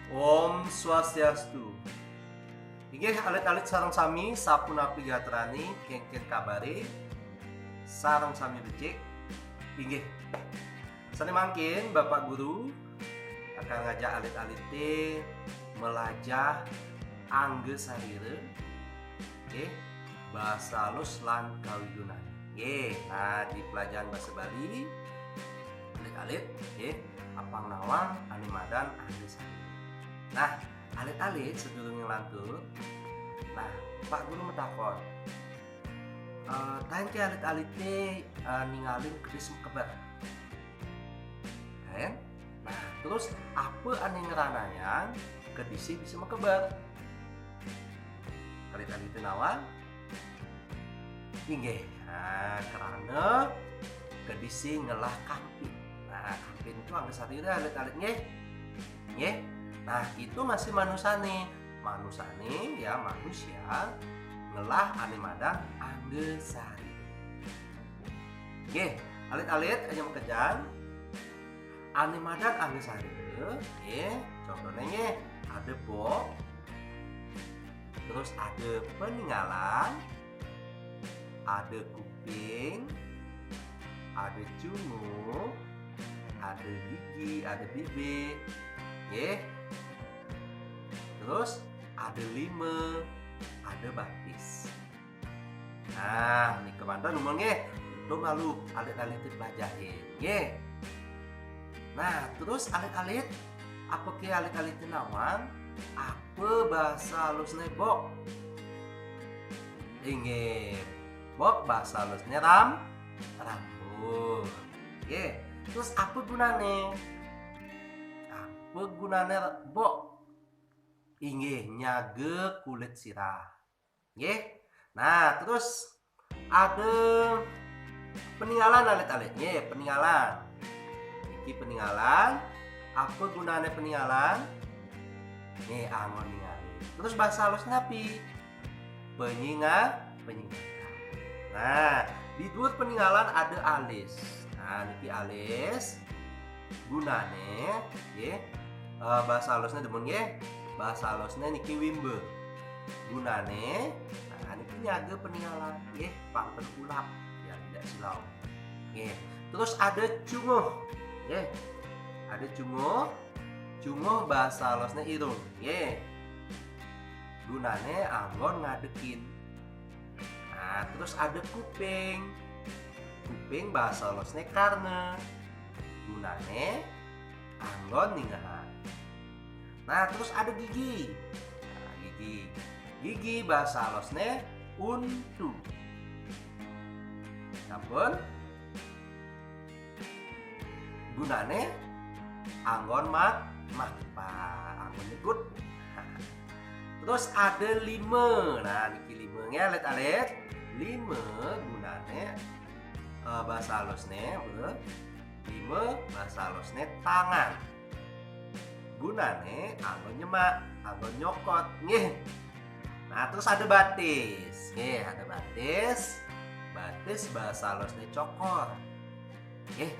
Om Swastiastu. Inggih alit-alit sareng sami sapunapi gatrani kengken kabare sareng sami becik. Inggih. Sane mangkin Bapak Guru akan ngajak alit-alit melajah angge sarire. Nggih, basa halus lan kawidunan. Nggih, nah di pelajaran basa Bali alit-alit nggih apang nawang animadan angge sarire. Nah, alit-alit sedurunge lantur. Nah, Pak Guru metakon. Tangke alit-alit ningalin kedis keber. Kan? Nah, terus apa ane ngeranayang kedisi bisa mekebar? Alit-alit nawang? Inggih, nah, karena kedisi ngelah kampin. Nah, kampin itu angge sarire alit-alit nggih. Nggih. Nah, itu masih manusane ya manusia ngelah animadan angge sarire. Nggih, alit-alit aja mekejan animadan angge sarire nggih, contohnya nggih ada bok, terus ada peninggalan, ada kuping, ada cungu, ada gigi, ada bibir, nggih. Terus ada lima, ada batis. Nah, ini kemantan umum nggih. Untuk lalu alit-alit pelajarin nggih. Nah, terus alit-alit apa ke alit-alit nawang? Apa bahasa halusnya bok? Inggih. Bok bahasa halusnya rambut. Nggih. Terus apa gunane? Apa gunane bok? Inggih, nyage kulit sirah. Nggih. Nah, terus ada peninggalan alit-alit. Nggih, peninggalan. Iki peninggalan. Apa gunanya peninggalan? Nih, angon ningali. Terus bahasa halus napi? Penyingatan. Nah, di dua peninggalan ada alis. Nah, niki alis. Gunane, nggih. Bahasa halusnya demun nggih. Bahasa halusnya niki wimbe. Gunane, nah niki nyage peninggalan nggih, pangken ulap biar tidak silau. Nggih. Terus ada cunguh. Nggih. Ada cunguh. Cunguh bahasa halusnya irung. Nggih. Gunane anggon ngadekin. Nah, terus ada kuping. Kuping bahasa halusnya karena. Gunane anggon ninggalan. Nah, terus ada gigi. Nah, gigi bahasa halusnya untu. Sampun. Gunane anggon makpa, anggon nyekut. Terus ada lima. Nah, niki lima nya alit-alit. Lima gunane bahasa halusnya lima bahasa halusnya tangan. Gunane anggon nyemak, anggon nyokot, nggih. Nah, terus ada batis. Nggih, ada batis. Batis bahasa halusnya cokor. Nggih,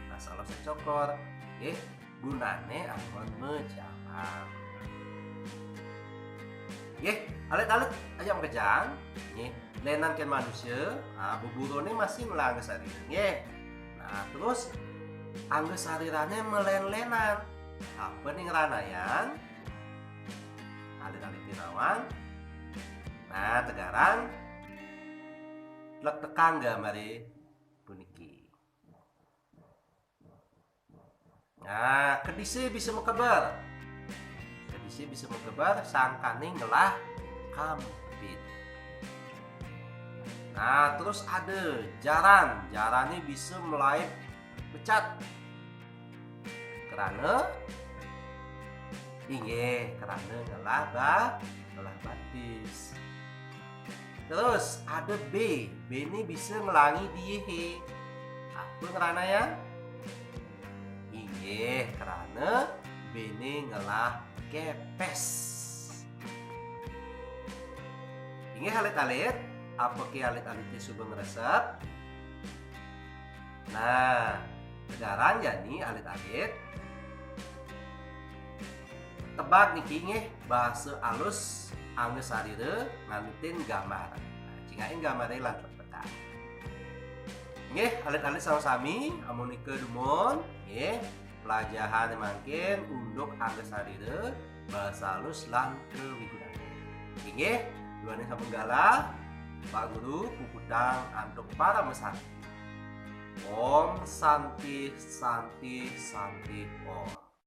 bahasa halusnya cokor. Nggih, gunane anggon menjawab. Nggih, alit-alit aja mekejang. Nggih, lenan ken manusia, nah buburone masih melangge sarire. Nggih. Nah, terus angge sarirane melen-lenan. Apa nih ngeranayan? Alit-alit nawang. Nah, tegaran lek tekang gamare puniki. Nah, kedisi bisa mekebar. Kedisi bisa mekebar sangkane ngelah kampit. Nah, terus ada jaran. Jarannya bisa mulai pecat. Karena inggih, karena ngelah batis. Terus ada B. B ini bisa melangi die. Apa karena ya? Inggih, karena B ini ngelah kepes. Inggih alit-alit, apa ke alit-alitnya sudah ngeresep? Nah, sekarang ya nih alit-alit tebak niki nggih bahasa alus anggeus sarire ngantin gambar. Nah, cingain gambarnya lan tekan. Nggih, alit-alit sami-sami amun nike dumon nggih pelajaran mangkin untuk anggeus sarire bahasa alus lan kewigunan. Nggih, duane sapunggala Pak Guru puputang untuk para mesaki. Om Santi Santi Santi Om.